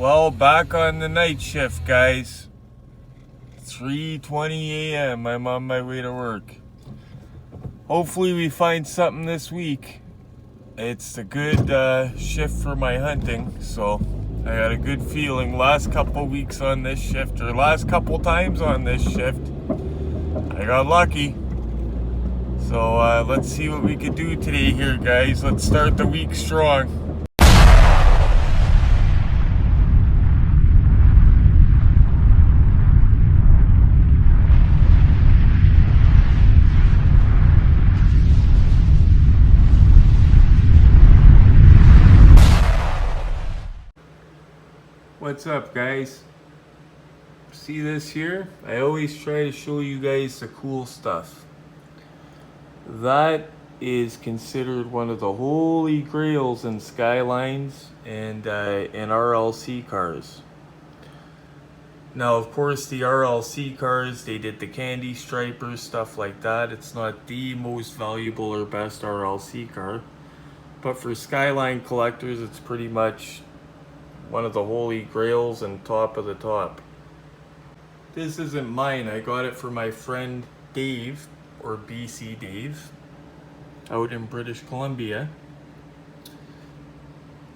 Well, back on the night shift, guys. 3:20 a.m. I'm on my way to work. Hopefully we find something this week. It's a good shift for my hunting, so I got a good feeling. Last couple weeks on this shift, or last couple times on this shift, I got lucky. So let's see what we could do today here, guys. Let's start the week strong. What's up, guys? See this here? I always try to show you guys the cool stuff. That is considered one of the holy grails in Skylines and in RLC cars. Now, of course, the RLC cars, they did the candy stripers, stuff like that. It's not the most valuable or best RLC car. But for Skyline collectors, it's pretty much one of the holy grails and top of the top. This isn't mine. I got it for my friend Dave, or BC Dave, out in British Columbia.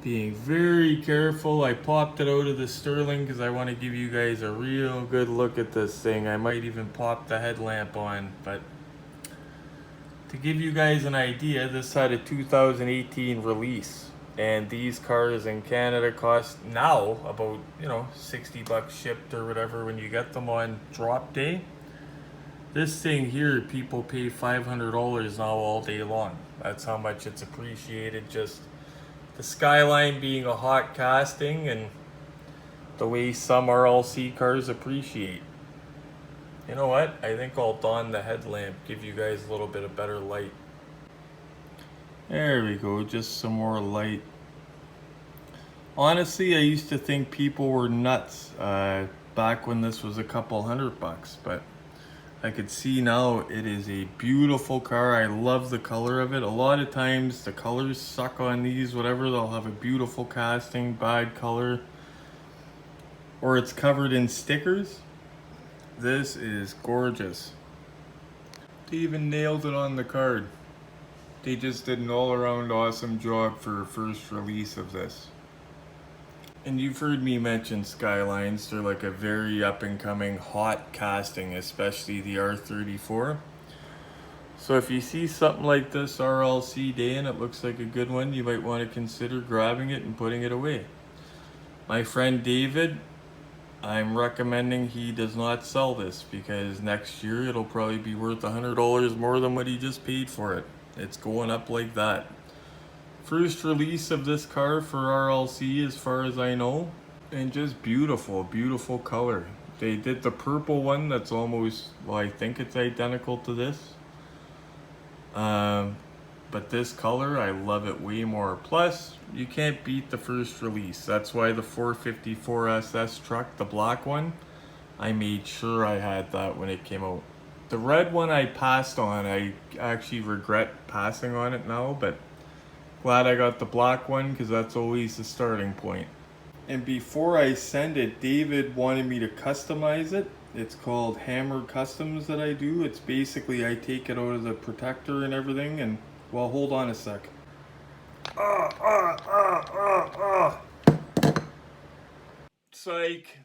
Being very careful, I popped it out of the Sterling because I want to give you guys a real good look at this thing. I might even pop the headlamp on, but to give you guys an idea, this had a 2018 release. And these cars in Canada cost now about, $60 shipped or whatever when you get them on drop day. This thing here, people pay $500 now all day long. That's how much it's appreciated. Just the Skyline being a hot casting and the way some RLC cars appreciate. You know what? I think I'll don the headlamp, give you guys a little bit of better light. There we go, just some more light. Honestly, I used to think people were nuts back when this was a couple $100, but I could see now it is a beautiful car. I love the color of it. A lot of times the colors suck on these, whatever. They'll have a beautiful casting, bad color, or it's covered in stickers. This is gorgeous. They even nailed it on the card. They just did an all-around awesome job for a first release of this. And you've heard me mention Skylines. They're like a very up-and-coming hot casting, especially the R34. So if you see something like this RLC day and it looks like a good one, you might want to consider grabbing it and putting it away. My friend David, I'm recommending he does not sell this because next year it'll probably be worth $100 more than what he just paid for it. It's going up like that. First release of this car for RLC as far as I know. And just beautiful, beautiful color. They did the purple one that's almost, well, I think it's identical to this. But this color, I love it way more. Plus, you can't beat the first release. That's why the 454 SS truck, the black one, I made sure I had that when it came out. The red one I passed on. I actually regret passing on it now, but glad I got the black one because that's always the starting point. And before I send it, David wanted me to customize it. It's called Hammer Customs that I do. It's basically I take it out of the protector and everything, and well, hold on a sec. Psych.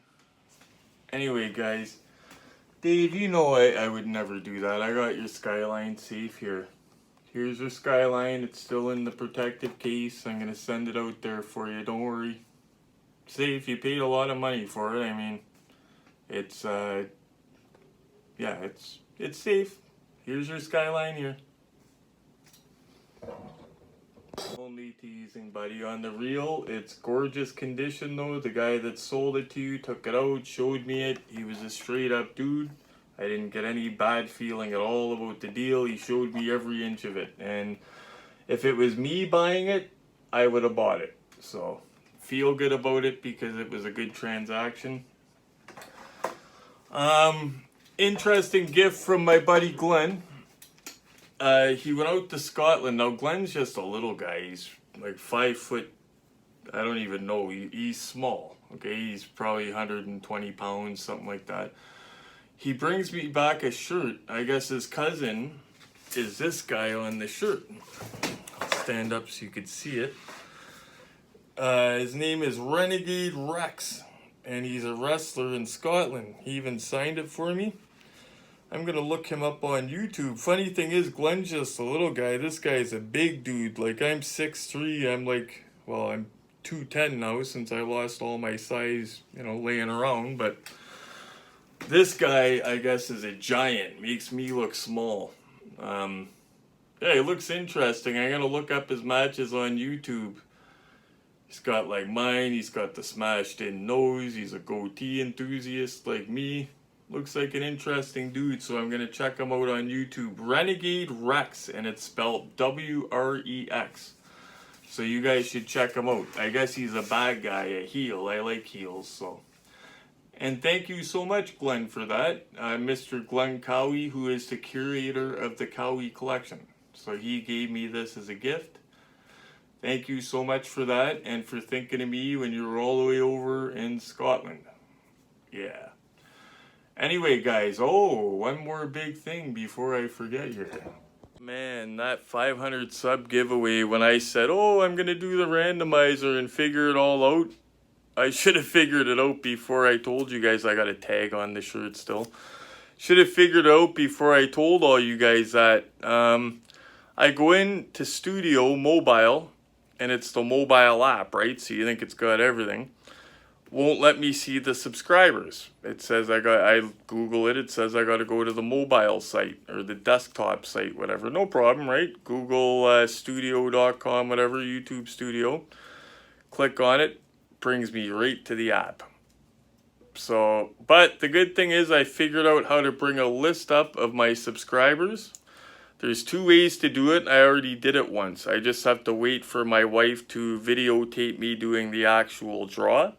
Anyway, guys, Dave, you know I would never do that. I got your Skyline safe here. Here's your Skyline. It's still in the protective case. I'm gonna send it out there for you. Don't worry. Safe. You paid a lot of money for it. I mean, it's yeah, it's safe. Here's your Skyline here. Only teasing, buddy. On the real, it's gorgeous condition though. The guy that sold it to you took it out, showed me it. He was a straight up dude. I didn't get any bad feeling at all about the deal. He showed me every inch of it. And if it was me buying it, I would have bought it. So feel good about it because it was a good transaction. Interesting gift from my buddy Glenn. He went out to Scotland. Now Glenn's just a little guy. He's like 5 foot I don't even know. He's small. Okay, he's probably 120 pounds, something like that. He brings me back a shirt. I guess his cousin is this guy on the shirt. I'll stand up so you could see it. His name is Renegade Rex, and he's a wrestler in Scotland. He even signed it for me. I'm gonna look him up on YouTube. Funny thing is, Glenn's just a little guy. This guy's a big dude. Like, I'm 6'3". I'm like, well, I'm 210 now since I lost all my size, you know, laying around. But this guy, I guess, is a giant. Makes me look small. Yeah, he looks interesting. I'm gonna look up his matches on YouTube. He's got like mine. He's got the smashed in nose. He's a goatee enthusiast like me. Looks like an interesting dude, so I'm going to check him out on YouTube. Renegade Rex, and it's spelled W-R-E-X. So you guys should check him out. I guess he's a bad guy, a heel. I like heels, so. And thank you so much, Glenn, for that. Mr. Glenn Cowie, who is the curator of the Cowie collection. So he gave me this as a gift. Thank you so much for that, and for thinking of me when you were all the way over in Scotland. Yeah. Anyway, guys, one more big thing before I forget here. Man, that 500 sub giveaway, when I said, I'm going to do the randomizer and figure it all out, I should have figured it out before I told you guys. I got a tag on the shirt still. Should have figured it out before I told all you guys that. I go into Studio Mobile, and it's the mobile app, right? So you think it's got everything. Won't let me see the subscribers. It says I Google it, it says I got to go to the mobile site or the desktop site, whatever. No problem, right? Google studio.com, whatever, YouTube Studio. Click on it, brings me right to the app. So, but the good thing is I figured out how to bring a list up of my subscribers. There's 2 ways to do it. I already did it once. I just have to wait for my wife to videotape me doing the actual draw.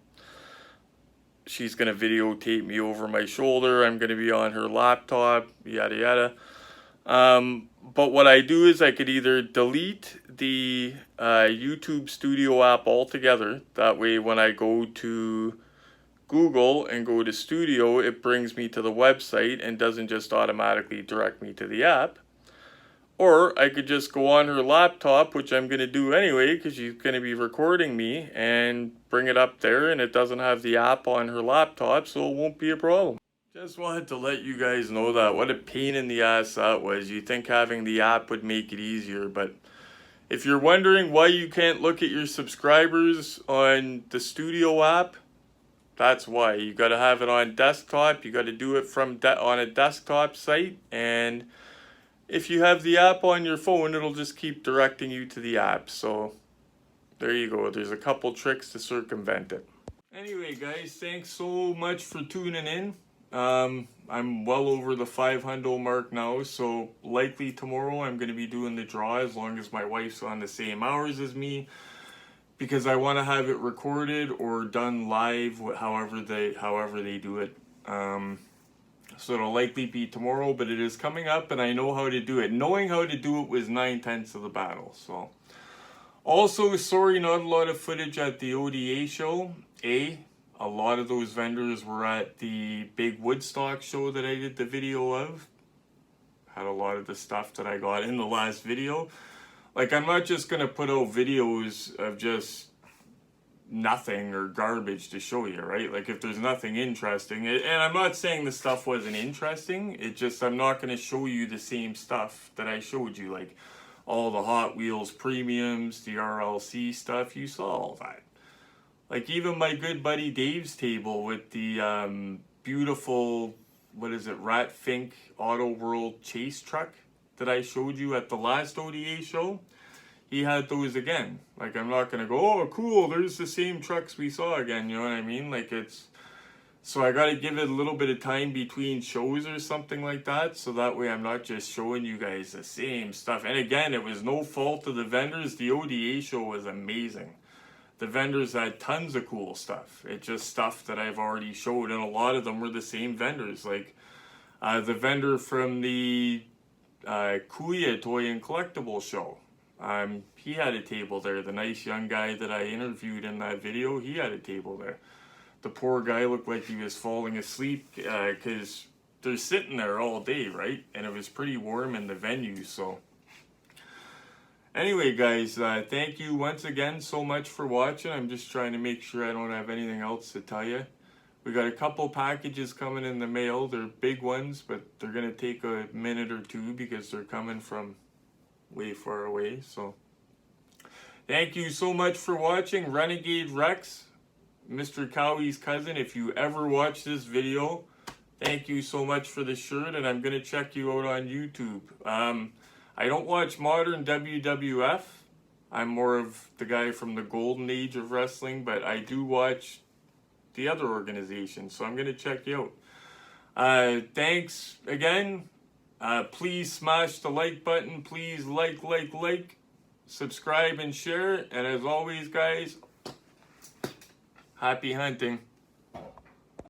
She's going to videotape me over my shoulder. I'm going to be on her laptop, yada yada. But what I do is I could either delete the YouTube Studio app altogether. That way when I go to Google and go to Studio, it brings me to the website and doesn't just automatically direct me to the app. Or I could just go on her laptop, which I'm going to do anyway because she's going to be recording me, and bring it up there, and it doesn't have the app on her laptop, so it won't be a problem. Just wanted to let you guys know that. What a pain in the ass that was. You think having the app would make it easier, but if you're wondering why you can't look at your subscribers on the Studio app, that's why. You got to have it on desktop. You got to do it from on a desktop site, and if you have the app on your phone, it'll just keep directing you to the app. So there you go. There's a couple tricks to circumvent it. Anyway, guys, thanks so much for tuning in. I'm well over the 500 mark now, so likely tomorrow I'm going to be doing the draw as long as my wife's on the same hours as me, because I want to have it recorded or done live, however they do it. So it'll likely be tomorrow, but it is coming up, and I know how to do it. Knowing how to do it was 9/10 of the battle. So, also, sorry, not a lot of footage at the ODA show. A lot of those vendors were at the big Woodstock show that I did the video of. Had a lot of the stuff that I got in the last video. Like, I'm not just gonna put out videos of just nothing or garbage to show you, right? Like, if there's nothing interesting, and I'm not saying the stuff wasn't interesting, it just, I'm not going to show you the same stuff that I showed you, like all the Hot Wheels premiums, the RLC stuff. You saw all that. Like, even my good buddy Dave's table with the beautiful, what is it, Rat Fink Auto World chase truck that I showed you at the last ODA show. He had those again. Like, I'm not going to go, cool, there's the same trucks we saw again, you know what I mean? Like, it's, so I got to give it a little bit of time between shows or something like that, so that way I'm not just showing you guys the same stuff. And again, it was no fault of the vendors. The ODA show was amazing. The vendors had tons of cool stuff. It's just stuff that I've already showed, and a lot of them were the same vendors. Like, the vendor from the Kuya Toy and Collectible show. he had a table there. The nice young guy that I interviewed in that video, he had a table there. The poor guy looked like he was falling asleep because they're sitting there all day, right? And it was pretty warm in the venue, so. Anyway, guys, thank you once again so much for watching. I'm just trying to make sure I don't have anything else to tell you. We got a couple packages coming in the mail. They're big ones, but they're going to take a minute or two because they're coming from way far away. So, thank you so much for watching. Renegade Rex, Mr. Cowie's cousin. If you ever watch this video, thank you so much for the shirt, and I'm going to check you out on YouTube. I don't watch modern WWF. I'm more of the guy from the golden age of wrestling, but I do watch the other organizations, so I'm going to check you out. Thanks again. Please smash the like button. Please like, subscribe and share. And as always, guys, happy hunting.